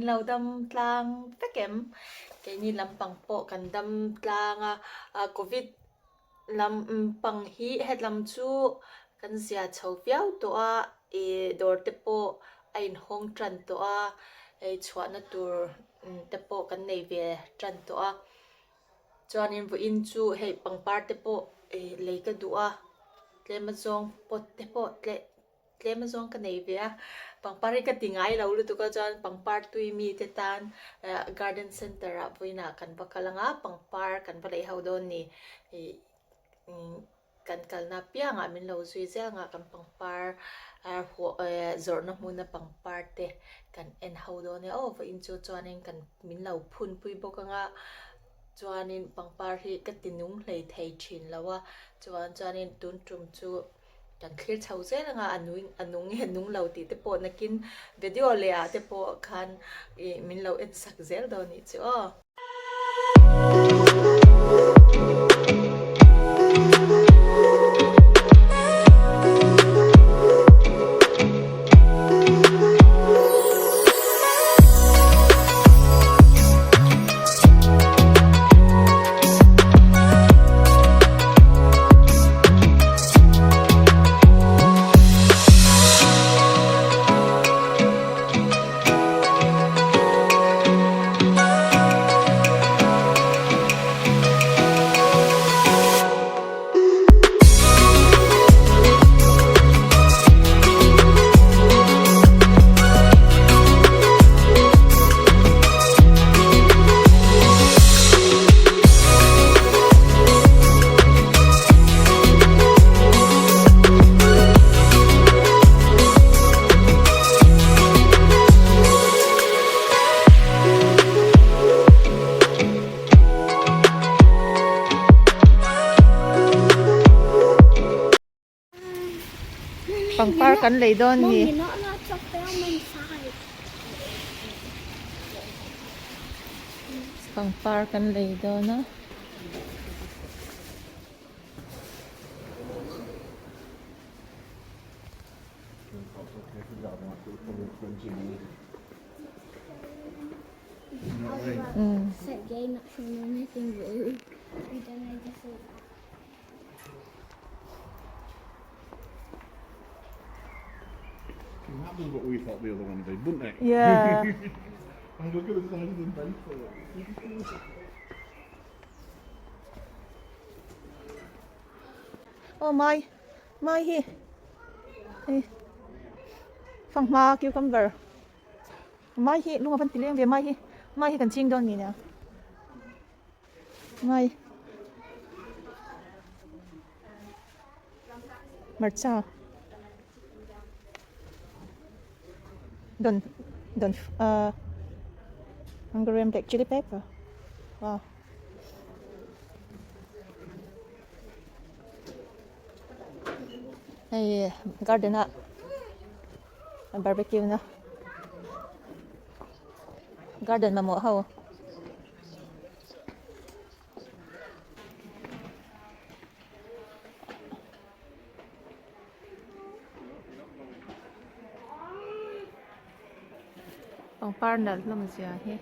min lau dam tlang pekem cái ni lampang po kan dam tlang covid lampang hi het lam chu kan zia chho piao to a e dor te po a in hong tran to a e chhuat na tur te po kan nei ve tran to a chuan in vu in chu hei pangpar te po e lei ka du a tlema zong pot te po tlema zong ka nei ve a pangpar ka tingai lo lu tu ka chuan pangpar tuimite tan garden center a voina kan bakalanga pangpar kan balei ho don ni kan kalna pianga min lo zui zel nga kan pangpar zor na hmun na pangpar te kan en ho do ne o va in chu chuanin kan min lo phun pui bokanga chuanin pangpar hi ka tinung hlei thei thin lawa chuanin tuntum chu kan clear chho zel nga anung henung lo ti te po nakin video le a te po khan min lo et sak zel do ni chu o pangpar kan lei don ni You're not allowed to film inside. pangpar kan lei do na Set gay, not showing anything rude. We don't need to see that. That was what we thought the other one did, wouldn't it? yeah I look at the size of the base for it. oh mai hi phang ma cucumber mai hi lunga pan tileng ve mai hi kan ching don ni na mai marcha don Hungarian black chili pepper wow hey garden a barbecue na garden ma mo ho pangpar na lam siya he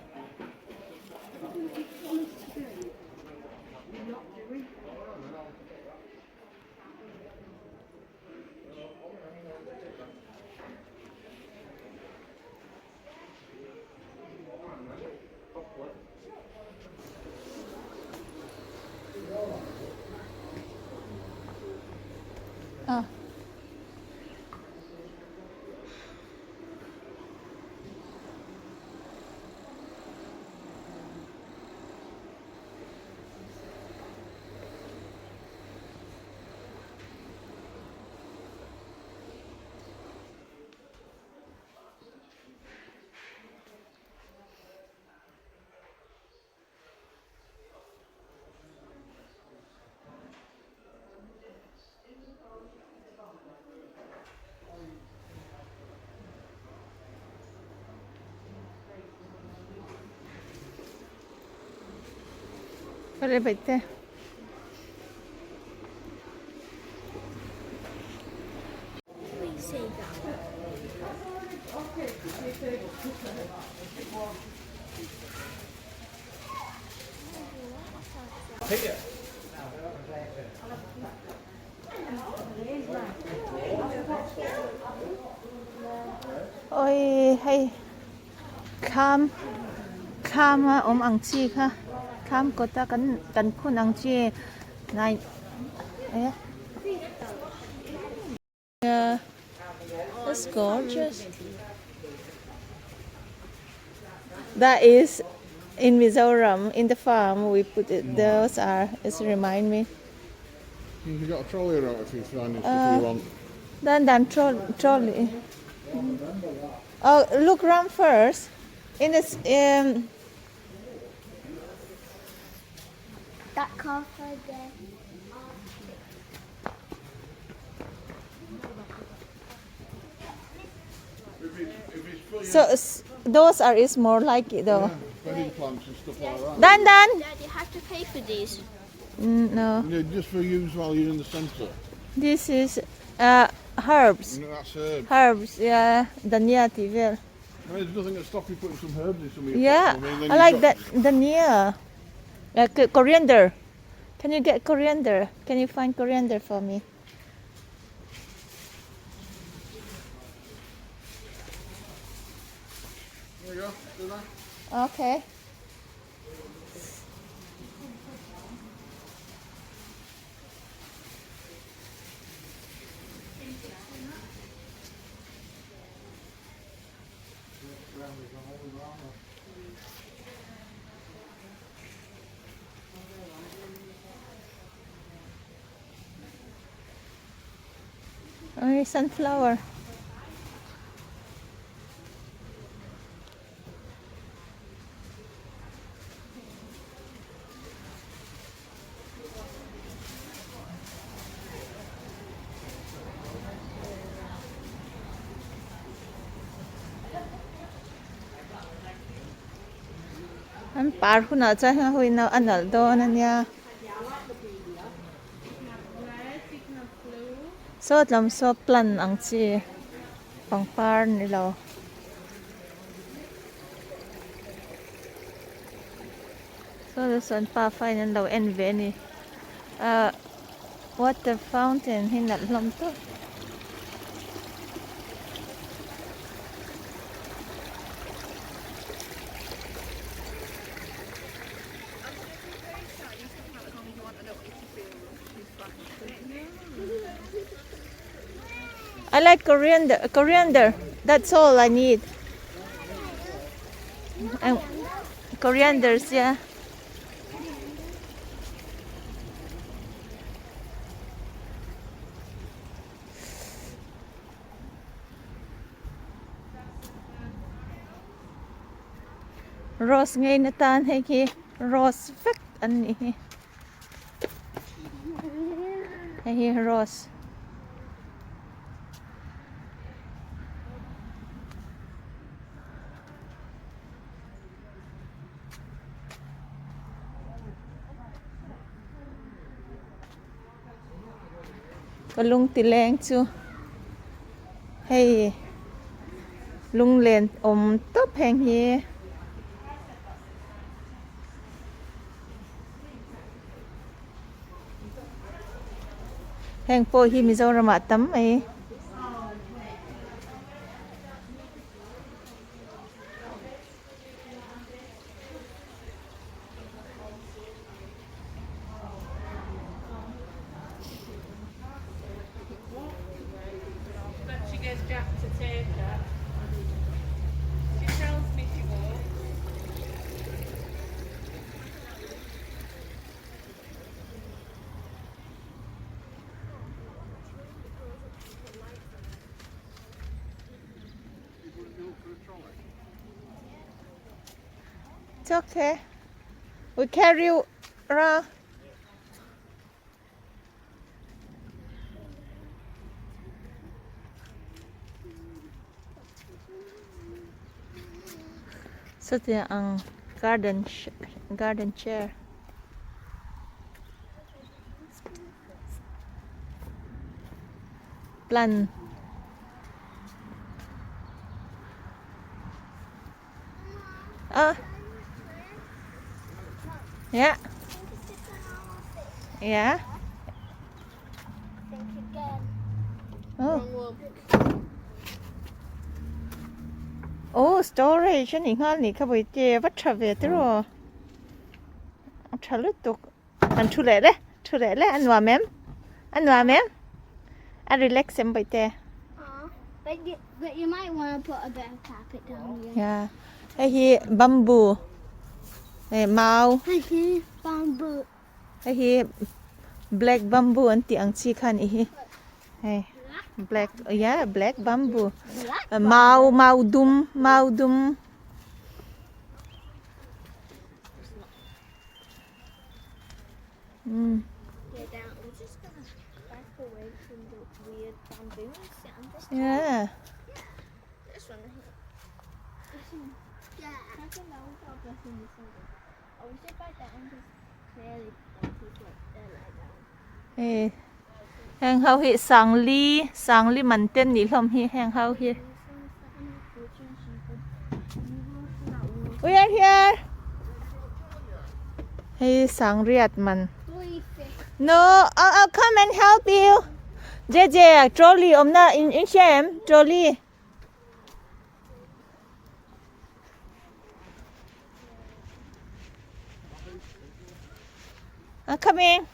Pare bete. Please say that. ôi hay kham kham ang chi kha kham ko ta kan phun ang chi nai yeah, that's gorgeous. That is in Mizoram, in the farm we put it. Those are. It's remind me. You've got a trolley around if you find it, if you want. Then trolley. Oh, look around first. In this That car for there. so those are is more like it though. Wedding plants and stuff like that. Dan. Dad, you have to pay for these. No, Yeah, just for use while you're in the centre. this is herbs. You know, that's herbs. Herbs, yeah, dania tivel. I mean, there's nothing that stops you putting some herbs in some of your Yeah, pots. Then I you've like got- that dania. Coriander. Can you get coriander? Can you find coriander for me? There you go. Do that. Okay. Only sunflower. An par huna cha hui na anal do na nya. So lam so plan ang chi pangpar ni lo. So this one pa fine and low and veni. Water fountain hinat lam to. I like coriander. That's all I need. And corianders, yeah. Rose ngay natan hay ki rose fek ani hay rose. Lung tileng chu hey lung len top hang hi hang po hi Mizoram atam ai She goes Jack to take her. She tells me she will. It's okay. We carry you around. So ito ang garden chair. Plan. Ah. Yeah. Yeah. Think again. Oh. Wrong one. Oh, storage ni nga ni ka boi che wat tra ve tro. Tra lu tuk. An thu le an wa mem. An relax em boi te. But you might want to put a bit of carpet down here. Yeah. Hey hi bamboo. Hey mau. Okay, bamboo. Hey hi black bamboo an ti ang chi khan hi. Hey black yeah, black bamboo. Black Mau dum. Mm. Yeah, down. I'm just gonna back away from the weird bamboo and sit on this. Yeah. This one here. Yeah. I can know what this one is. I will sit back down because clearly people they're like down. Hey. Hang how hi sang li man ten ni lom hi hang how hi. We are here. Hey sang riat man. No, I'll come and help you. JJ, trolley omna in shem trolley. I'm coming.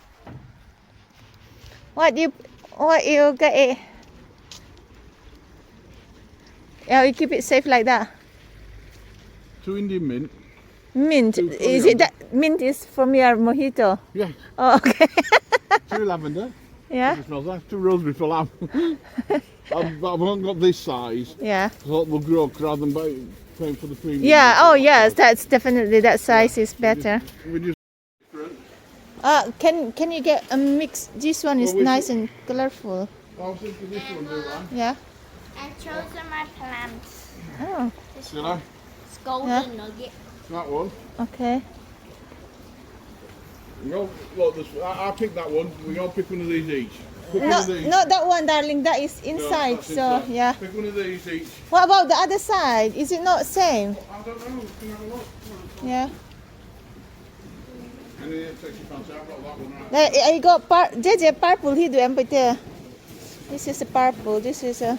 What you get? Yeah, you keep it safe like that. 2 Indian mint. Mint, is it that mint is from your mojito? Yeah. Oh, okay. 2 lavender. Yeah, It smells nice. 2 rosemary for lamb. I've not got this size. yeah. I thought we'll grow rather than paying for the premium. Yeah, oh yes, that's definitely, that size is better. We just Can you get a mix? This one is Well, we nice and colorful. I was thinking this one, do I? Yeah. I chosen my plants. Oh, Did I? It's golden Yeah. nugget. That one. okay. No, look, I picked that one. We all pick one of these each. Pick one No, of these. not that one, darling. That is No, inside. that's So inside. yeah. Pick one of these each. What about the other side? Is it not same? I don't know. We can have a look. Yeah. And then it takes your fancy. I've got that one right. I got JJ purple here. Do empty. This is a purple. This is a.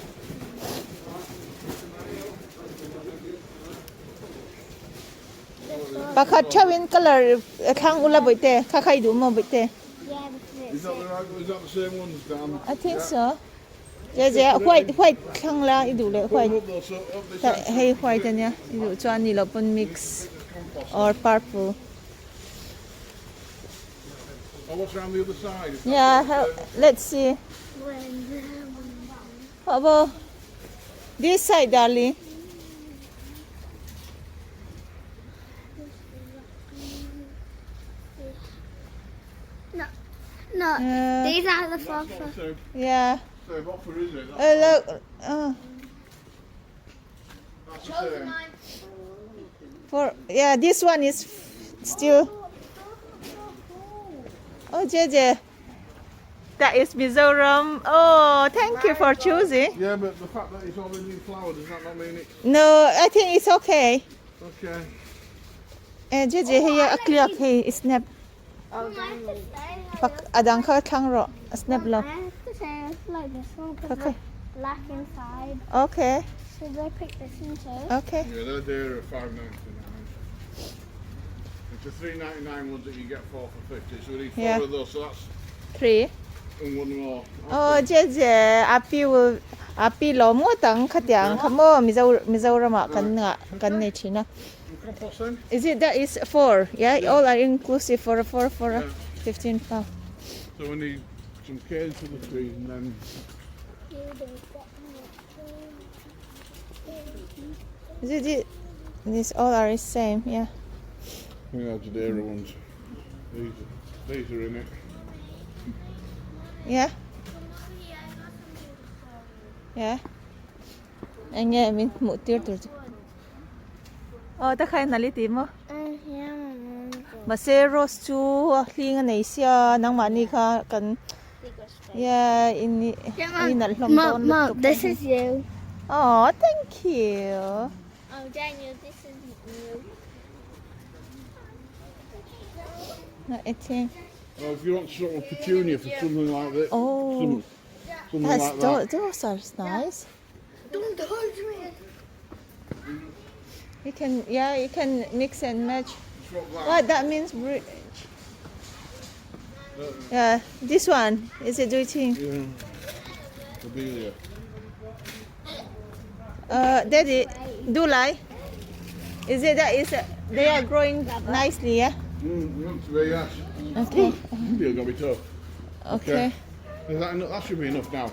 Bakit chawin color kang ula boite kakay do mo boite. Yeah, this Is that the right? Is that the same ones, Dan? I think so. JJ white kang la idu le white. Up those, up this Hey white niya idu chuan ni lopon mix or purple. Oh, what's around the other side? Is that Yeah, let's see. How about this side, darling? No, Uh, these are the four. the same, Yeah. same offer, is it? That's, Look. that's the same. Yeah, this one is still. Oh, JJ. That is Mizoram. Oh, thank you for choosing. Yeah, but the fact that it's all in new flower, does that not mean it? No, I think it's okay. Okay. JJ, here a clear okay, snap. Oh, nice. Pak adang ka kang ro, snap I lo. have to say it's like this one because Okay. it's black inside. Okay, Should I pick this one too? okay. Yeah, they're there at $5.99. It's the $3.99 ones that you get 4 for 50. So we need 4 Yeah. of those. So that's 3. and one more. Oh, JJ, api lo mo tang katiang kamo Mizoram kan ne china. Compost then? Is it that is 4? Yeah, all are inclusive for Yeah. 15 pounds. So we need some canes for the trees and then Is it? These all are the same, yeah. we have the dairy ones. These are in it. Yeah. Yeah. Anh nghe mình một tiêu rồi. Ta khai nãy lý tìm mà. Mà xe rose chu li nga nei sia nang ma ni kha kan. Yeah, in nal hlom don. Mom, this is you. Oh, thank you. Oh, Daniel, this is you. No, I think. Well, if you want sort of petunia for something like this, Oh, something like that. those are nice. Don't touch me. You can mix and match. Swap that. What that means? Yeah, this one is it doing? Yeah. Lobelia. Daddy, do like? Is it that they are growing nicely? Yeah. Looks to be, yes. Okay. You're gonna be tough. Okay. Is that enough? That should be enough now.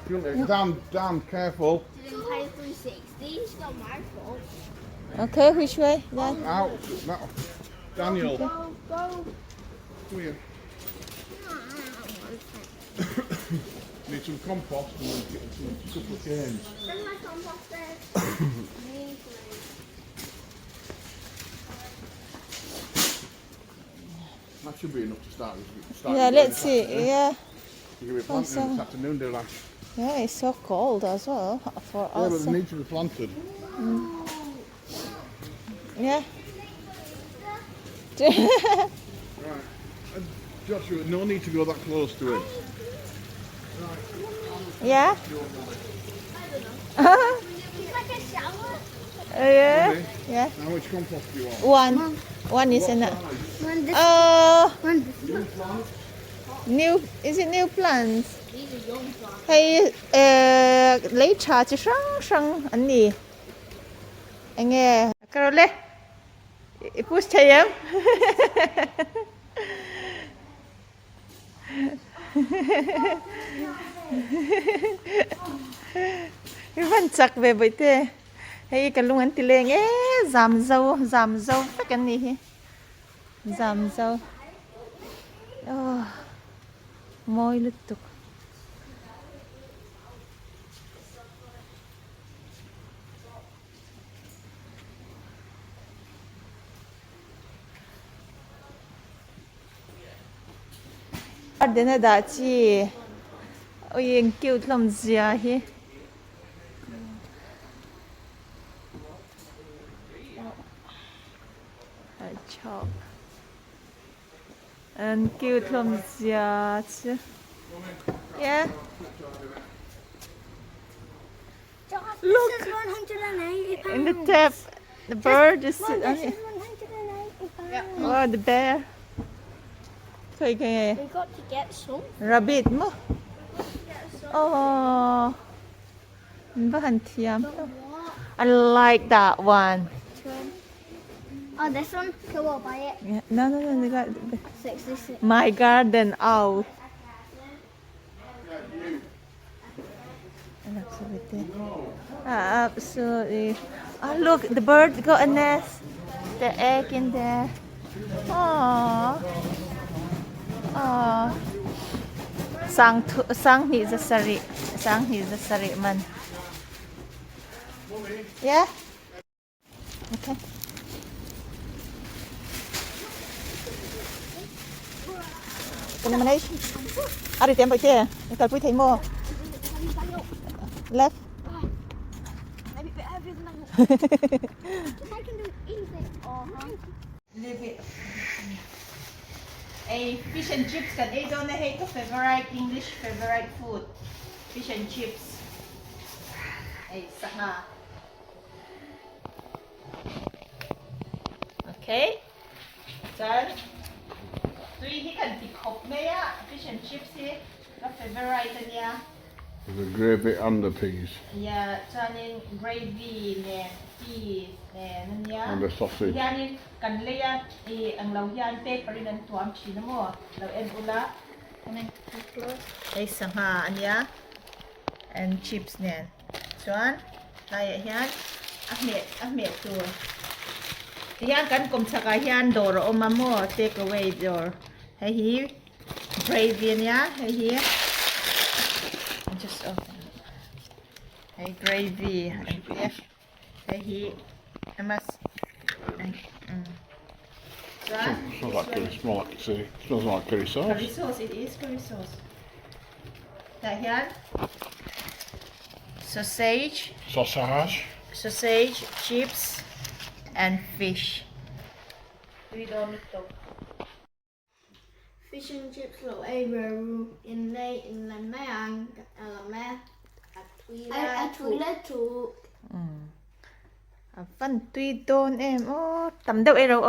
Dan, careful. Didn't pay 360. It's not my fault. Okay, which way? Then? Out. Daniel. Go. Come here. Need some compost and a couple of canes. Send my compost there. That should be enough to start with. Yeah, let's see. Yeah. You can be planting this afternoon, do that. Yeah, it's so cold as well for Yeah, but us. they need to be planted. Yeah. Right. Joshua, no need to go that close to it. Yeah. It's like a shower. Yeah. Okay. Yeah. How much compost do you want? One is enough. One this Uh, New plant? new is it new plants? These are young plants. Hay lấy trà chứ sang anh nè. Anh nghe. Cái rồi push thấy em. Cái văn chắc về vậy thế. Hay cái lung anh tì lên giảm dâu phải cái này. Giảm dâu. Môi lứt tục. Đến là đã chi. Ôi anh kêu làm gì à hi. Chop. Anh kêu làm gì à chứ. Yeah. Look. This is 180 pounds. In the tap, the bird is Mom, this on is it. 180 pounds. Oh, the bear. Thôi cái We got to get some. rabbit mo. Oh. Ba han thiam. I like that one. Oh, this one? Cool, I'll buy it. Yeah. No, they got 66. my garden owl. Absolutely. Absolutely. Oh, look, the bird got a nest. The egg in there. Aww. Aww. Sang he's a sari. Sang he's a sari man. Yeah? Okay. Cái này mình đi tìm bậy tê. Cái quý thấy mua. Left. Maybe a bit heavier than I want. If I can do anything. Leave it. A fish and chips kan I don't hate to favorite English favorite food. Fish and chips. Ay saha. Okay. Done. Three he can pick up maya fish and chips here. The favorite niya. There's a gravy and the peas Yeah, chanin gravy nè, cheese nè, nanya. and the sausage. Yanin kan leya ang lawyan pe parin ang tuam china mo. Law en ula. Kanin ay sangha anya and chips nè. Chuan kaya yan ahmet tu. Yan kan kum saka yan doro o mamo take away door. Hey here gravy niya, hey here. Just open. Hey gravy. Hey he. I must. Smells like curry. Smells like curry sauce. Curry sauce. It is curry sauce. Dahil sausage, chips, and fish. We don't need to. fish and chips lo ai veru in la mai ang la mai a thui la chu Văn tuy tôn em ô tầm đâu ấy đâu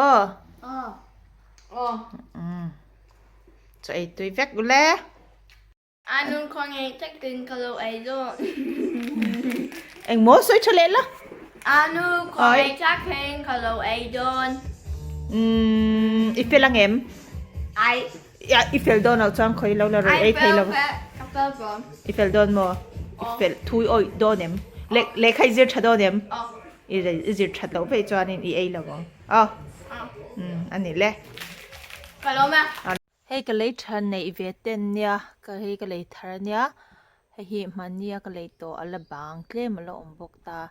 cho ấy tuy vét của lẽ anun con ai chắc tin ka lo ai do anh muốn soi cho lên đó anu con ai chắc tin ka lo ai don ife lang em ai ife don nào chăng khơi lâu là rồi ấy thấy lâu ka bon ife don mò ife thui oi don em lệ khai giết chặt don em giết chặt lâu vậy cho nên ấy là không anh này lẽ ka lo ma hey cái lấy thân này về tên nha cái lấy thân nha hey mà nha cái lấy to ở là bang cái mà lo ông bốc ta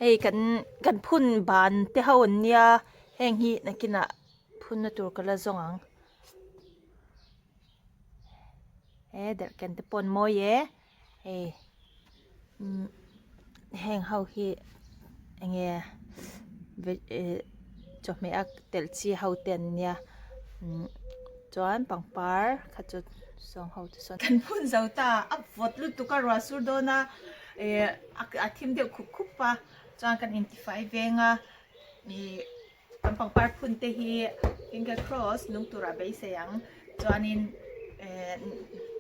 hey kan phun ban te hawn nia heng hi nakina phun na tur kala zongang der kan te pon mo ye hey heng hau hi enge cho me ak tel chi hau ten nia chuan pangpar khachut song hau tu son kan phun zauta ap vot lu tu ka ra sur do na athim de khup khup pa chuan kan intify venga ni kan pangpar phun te hi finger cross nung tura be sayang chuanin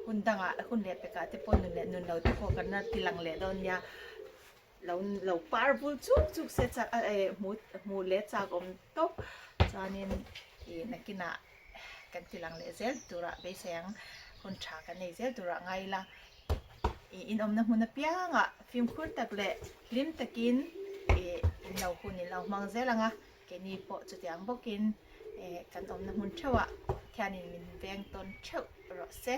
hundanga hun le peka te pon nun lo te ko kan na tilang le don nya lo par bul chuk se cha mu le cha om to chuanin nakina kan tilang le zel tura be sayang hun tha kan nei zel tura ngai la in om na huna pianga film khur tak le lim takin in lau hun in lau mang zelanga ke ni po chutiang bokin kan om na hun thawa khanin min veng ton thau ro se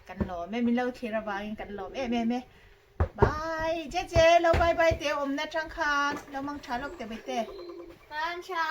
kan lo me min lau thira wangin kan lo me bye je lo bye bye te om na chang khan lo mang tha lok te bai te ban cha